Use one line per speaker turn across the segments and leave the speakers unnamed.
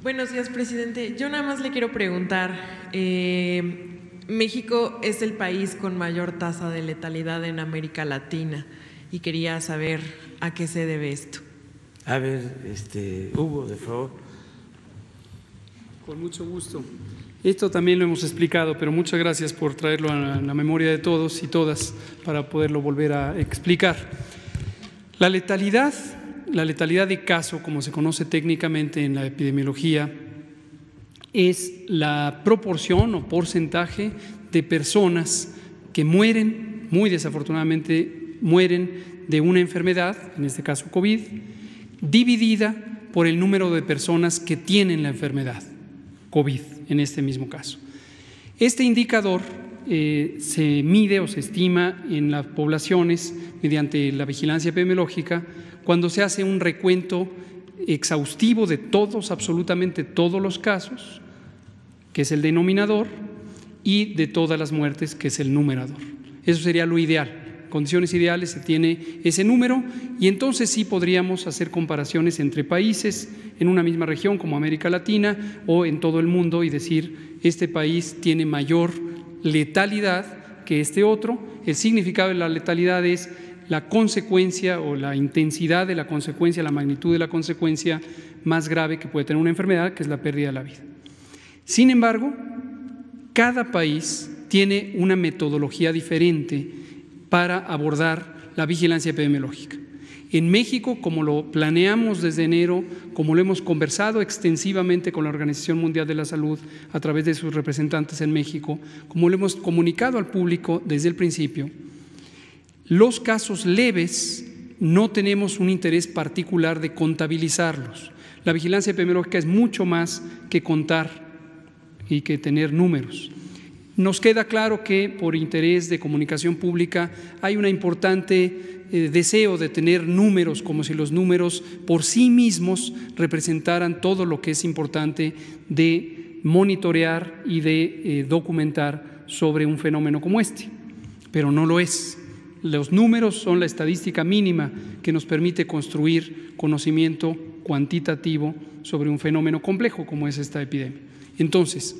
Buenos días, presidente. Yo nada más le quiero preguntar, México es el país con mayor tasa de letalidad en América Latina y quería saber a qué se debe esto.
A ver, Hugo, de favor.
Con mucho gusto. Esto también lo hemos explicado, pero muchas gracias por traerlo a la memoria de todos y todas para poderlo volver a explicar. La letalidad de caso, como se conoce técnicamente en la epidemiología, es la proporción o porcentaje de personas que mueren, muy desafortunadamente mueren de una enfermedad, en este caso COVID, dividida por el número de personas que tienen la enfermedad COVID, en este mismo caso. Este indicador se mide o se estima en las poblaciones mediante la vigilancia epidemiológica cuando se hace un recuento exhaustivo de todos, absolutamente todos los casos, que es el denominador, y de todas las muertes, que es el numerador. Eso sería lo ideal. Condiciones ideales se tiene ese número y entonces sí podríamos hacer comparaciones entre países en una misma región como América Latina o en todo el mundo y decir este país tiene mayor letalidad que este otro. El significado de la letalidad es la consecuencia o la intensidad de la consecuencia, la magnitud de la consecuencia más grave que puede tener una enfermedad, que es la pérdida de la vida. Sin embargo, cada país tiene una metodología diferente para abordar la vigilancia epidemiológica. En México, como lo planeamos desde enero, como lo hemos conversado extensivamente con la Organización Mundial de la Salud a través de sus representantes en México, como lo hemos comunicado al público desde el principio, los casos leves no tenemos un interés particular de contabilizarlos. La vigilancia epidemiológica es mucho más que contar y que tener números. Nos queda claro que por interés de comunicación pública hay un importante deseo de tener números, como si los números por sí mismos representaran todo lo que es importante de monitorear y de documentar sobre un fenómeno como este, pero no lo es. Los números son la estadística mínima que nos permite construir conocimiento cuantitativo sobre un fenómeno complejo como es esta epidemia. Entonces,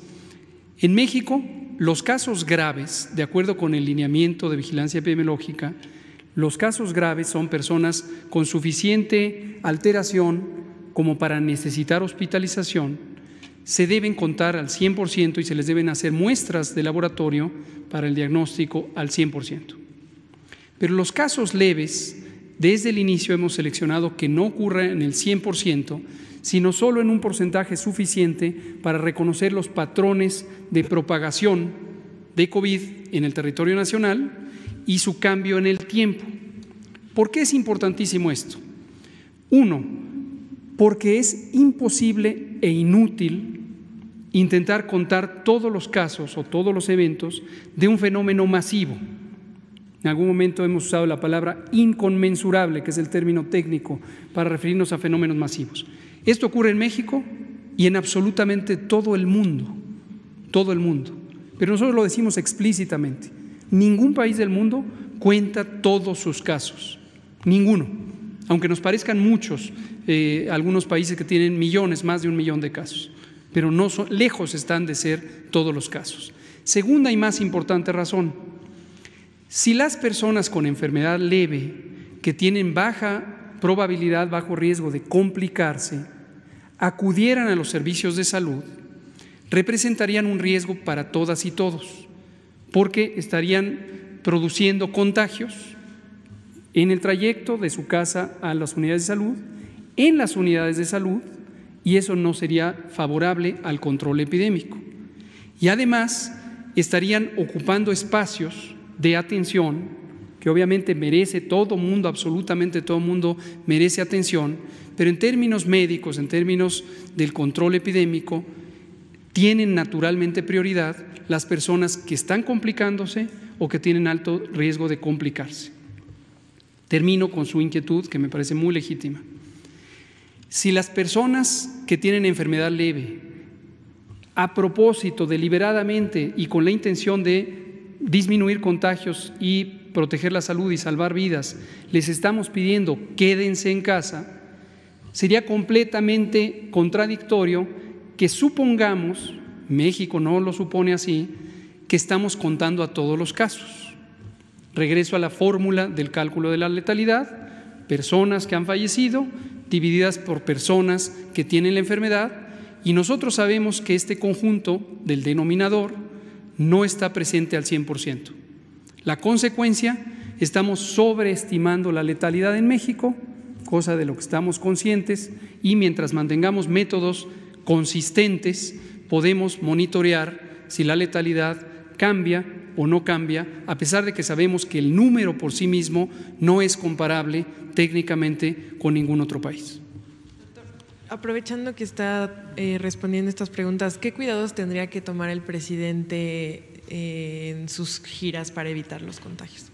en México, los casos graves, de acuerdo con el lineamiento de vigilancia epidemiológica, los casos graves son personas con suficiente alteración como para necesitar hospitalización, se deben contar al 100% y se les deben hacer muestras de laboratorio para el diagnóstico al 100%. Pero los casos leves, desde el inicio hemos seleccionado que no ocurra en el 100%, sino solo en un porcentaje suficiente para reconocer los patrones de propagación de COVID en el territorio nacional y su cambio en el tiempo. ¿Por qué es importantísimo esto? Uno, porque es imposible e inútil intentar contar todos los casos o todos los eventos de un fenómeno masivo. En algún momento hemos usado la palabra inconmensurable, que es el término técnico para referirnos a fenómenos masivos. Esto ocurre en México y en absolutamente todo el mundo, pero nosotros lo decimos explícitamente. Ningún país del mundo cuenta todos sus casos, ninguno, aunque nos parezcan muchos, algunos países que tienen millones, más de 1 millón de casos, pero no son, lejos están de ser todos los casos. Segunda y más importante razón, si las personas con enfermedad leve que tienen baja probabilidad, bajo riesgo de complicarse, acudieran a los servicios de salud, representarían un riesgo para todas y todos, porque estarían produciendo contagios en el trayecto de su casa a las unidades de salud, en las unidades de salud, y eso no sería favorable al control epidémico. Y además estarían ocupando espacios de atención que obviamente merece todo mundo, absolutamente todo mundo merece atención, pero en términos médicos, en términos del control epidémico, tienen naturalmente prioridad las personas que están complicándose o que tienen alto riesgo de complicarse. Termino con su inquietud, que me parece muy legítima. Si las personas que tienen enfermedad leve, a propósito, deliberadamente y con la intención de disminuir contagios y proteger la salud y salvar vidas, les estamos pidiendo quédense en casa, sería completamente contradictorio que supongamos, México no lo supone así, que estamos contando a todos los casos. Regreso a la fórmula del cálculo de la letalidad: personas que han fallecido divididas por personas que tienen la enfermedad, y nosotros sabemos que este conjunto del denominador no está presente al 100%. La consecuencia, estamos sobreestimando la letalidad en México, cosa de lo que estamos conscientes, y mientras mantengamos métodos consistentes podemos monitorear si la letalidad cambia o no cambia, a pesar de que sabemos que el número por sí mismo no es comparable técnicamente con ningún otro país.
Doctor, aprovechando que está respondiendo estas preguntas, ¿qué cuidados tendría que tomar el presidente en sus giras para evitar los contagios?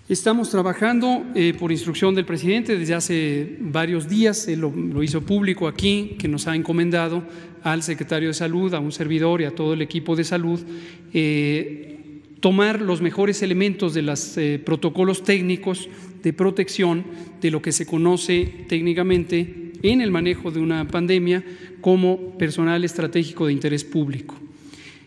Estamos trabajando por instrucción del presidente desde hace varios días. Él lo hizo público aquí, que nos ha encomendado al secretario de Salud, a un servidor y a todo el equipo de salud, tomar los mejores elementos de los protocolos técnicos de protección de lo que se conoce técnicamente en el manejo de una pandemia como personal estratégico de interés público.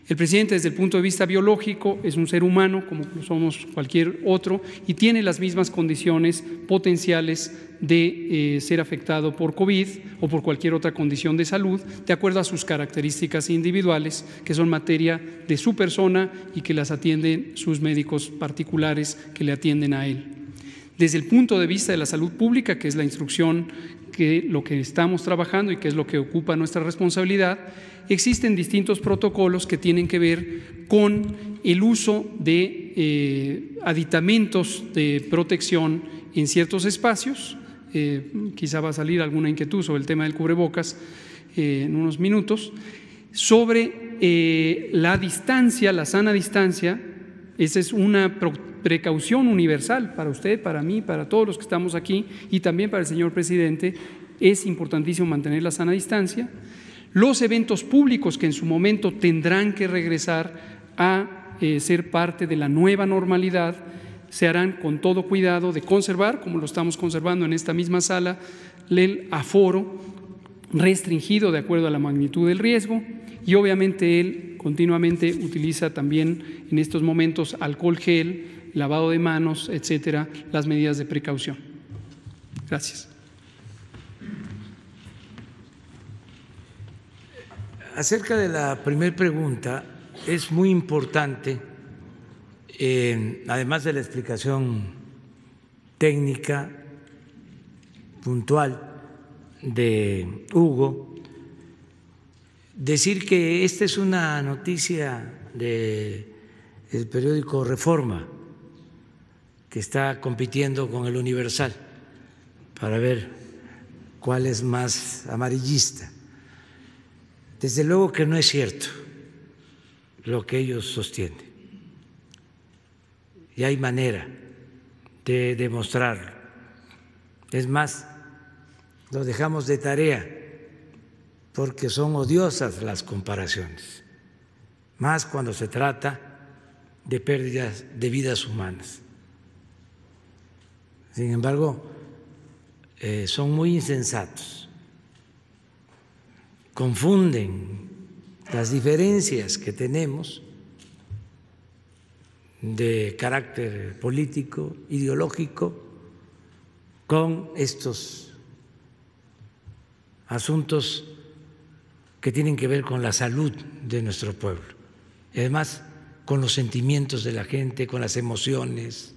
El presidente, desde el punto de vista biológico, es un ser humano como lo somos cualquier otro y tiene las mismas condiciones potenciales de ser afectado por COVID o por cualquier otra condición de salud, de acuerdo a sus características individuales, que son materia de su persona y que las atienden sus médicos particulares que le atienden a él. Desde el punto de vista de la salud pública, que es la instrucción, que lo que estamos trabajando y que es lo que ocupa nuestra responsabilidad, existen distintos protocolos que tienen que ver con el uso de aditamentos de protección en ciertos espacios. Quizá va a salir alguna inquietud sobre el tema del cubrebocas en unos minutos. Sobre la distancia, la sana distancia, esa es una precaución universal para usted, para mí, para todos los que estamos aquí y también para el señor presidente. Es importantísimo mantener la sana distancia. Los eventos públicos que en su momento tendrán que regresar a ser parte de la nueva normalidad se harán con todo cuidado de conservar, como lo estamos conservando en esta misma sala, el aforo restringido de acuerdo a la magnitud del riesgo, y obviamente él continuamente utiliza también en estos momentos alcohol gel, lavado de manos, etcétera, las medidas de precaución. Gracias.
Acerca de la primera pregunta, es muy importante, además de la explicación técnica puntual de Hugo, decir que esta es una noticia del periódico Reforma, que está compitiendo con el Universal para ver cuál es más amarillista. Desde luego que no es cierto lo que ellos sostienen, y hay manera de demostrarlo. Es más, lo dejamos de tarea porque son odiosas las comparaciones, más cuando se trata de pérdidas de vidas humanas. Sin embargo, son muy insensatos, confunden las diferencias que tenemos de carácter político, ideológico, con estos asuntos que tienen que ver con la salud de nuestro pueblo y además con los sentimientos de la gente, con las emociones.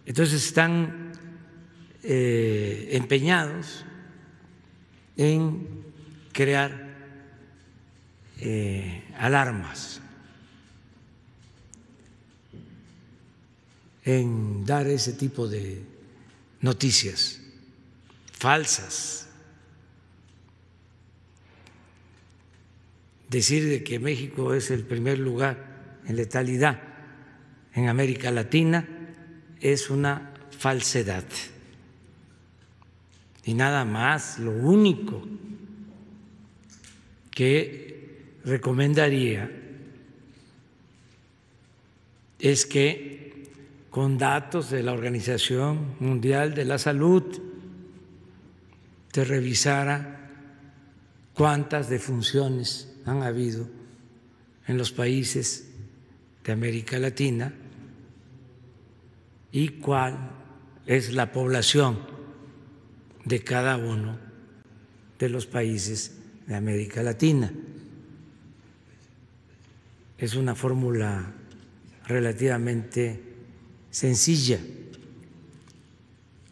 Entonces están empeñados en crear alarmas, en dar ese tipo de noticias falsas, decir de que México es el primer lugar en letalidad en América Latina es una falsedad. Y nada más, lo único que recomendaría es que con datos de la Organización Mundial de la Salud se revisara cuántas defunciones han habido en los países de América Latina y cuál es la población de cada uno de los países de América Latina. Es una fórmula relativamente sencilla.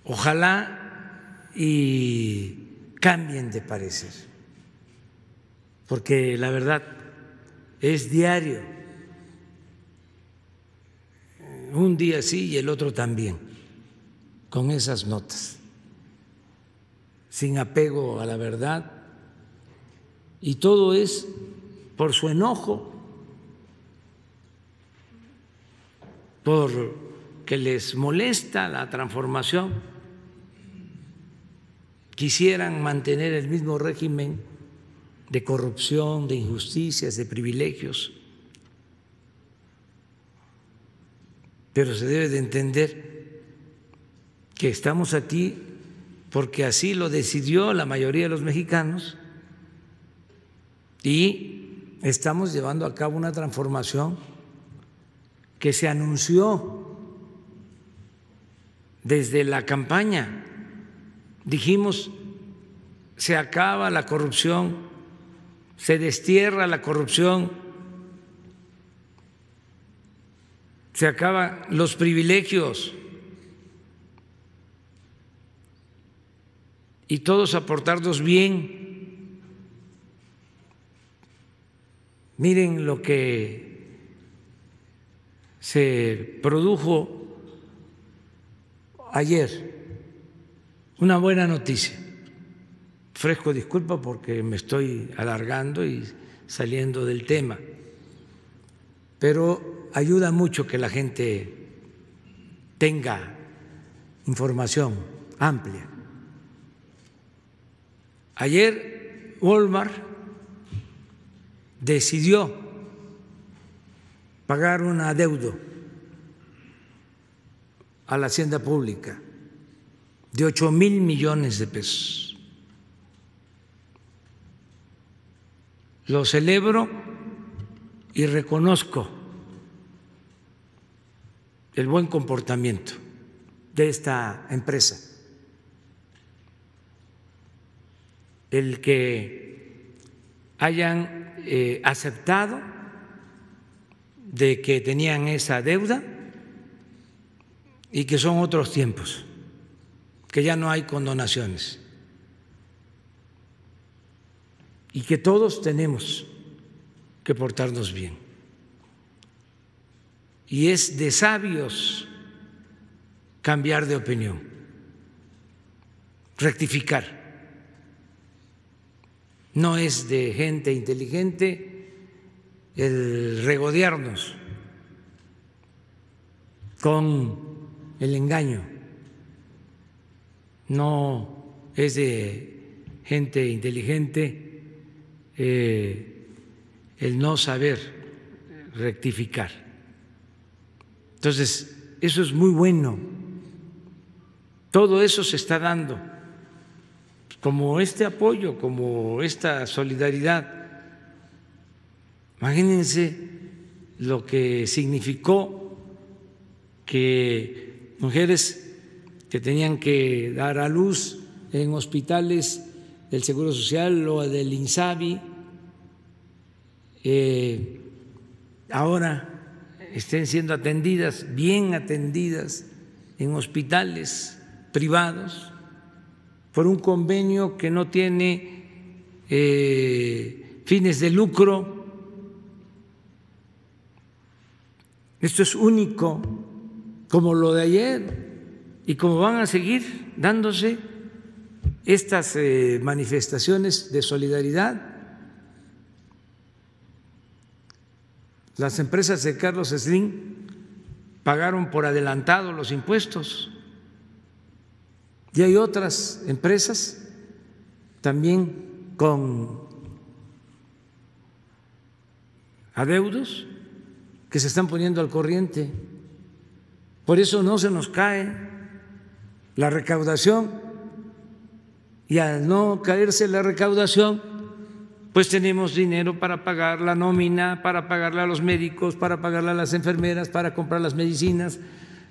Ojalá y cambien de parecer, porque la verdad es diario, un día sí y el otro también, con esas notas, sin apego a la verdad, y todo es por su enojo, porque les molesta la transformación, quisieran mantener el mismo régimen de corrupción, de injusticias, de privilegios, pero se debe de entender que estamos aquí porque así lo decidió la mayoría de los mexicanos y estamos llevando a cabo una transformación que se anunció desde la campaña. Dijimos, se acaba la corrupción, se destierra la corrupción, se acaban los privilegios y todos a portarnos bien. Miren lo que se produjo ayer, una buena noticia. Ofrezco disculpa porque me estoy alargando y saliendo del tema, pero ayuda mucho que la gente tenga información amplia. Ayer Walmart decidió pagar un adeudo a la Hacienda Pública de 8,000 millones de pesos. Lo celebro y reconozco el buen comportamiento de esta empresa, el que hayan aceptado de que tenían esa deuda y que son otros tiempos, que ya no hay condonaciones y que todos tenemos que portarnos bien. Y es de sabios cambiar de opinión, rectificar. No es de gente inteligente el regodearnos con el engaño, no es de gente inteligente el no saber rectificar. Entonces, eso es muy bueno. Todo eso se está dando, como este apoyo, como esta solidaridad. Imagínense lo que significó que mujeres que tenían que dar a luz en hospitales del Seguro Social o del INSABI, ahora estén siendo atendidas, bien atendidas en hospitales privados por un convenio que no tiene fines de lucro. Esto es único, como lo de ayer, y como van a seguir dándose estas manifestaciones de solidaridad. Las empresas de Carlos Slim pagaron por adelantado los impuestos y hay otras empresas también con adeudos que se están poniendo al corriente. Por eso no se nos cae la recaudación, y al no caerse la recaudación pues tenemos dinero para pagar la nómina, para pagarle a los médicos, para pagarle a las enfermeras, para comprar las medicinas,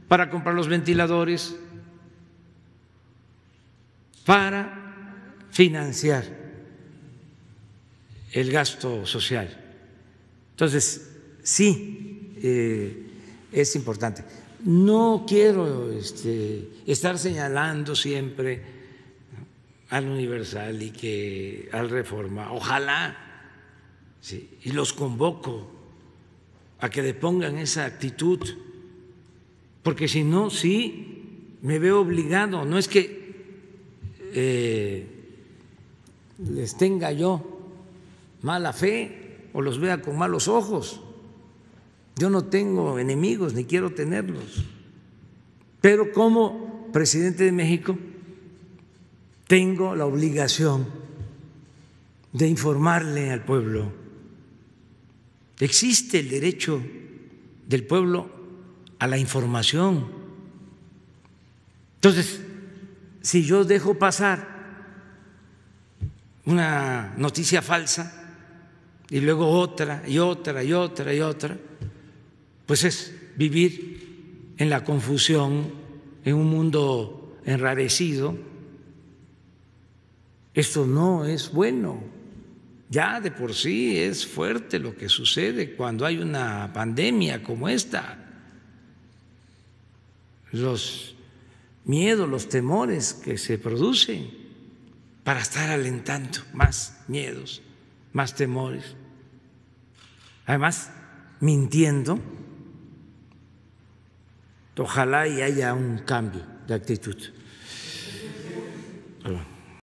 para comprar los ventiladores, para financiar el gasto social. Entonces, sí, es importante. No quiero estar señalando siempre al Universal y que al Reforma. Ojalá, sí, y los convoco a que le pongan esa actitud, porque si no, sí, me veo obligado. No es que les tenga yo mala fe o los vea con malos ojos. Yo no tengo enemigos ni quiero tenerlos, pero como presidente de México tengo la obligación de informarle al pueblo. Existe el derecho del pueblo a la información. Entonces, si yo dejo pasar una noticia falsa y luego otra y otra y otra y otra, pues es vivir en la confusión, en un mundo enrarecido. Esto no es bueno. Ya de por sí es fuerte lo que sucede cuando hay una pandemia como esta. Los miedos, los temores que se producen para estar alentando más miedos, más temores. Además, mintiendo. Ojalá y haya un cambio de actitud.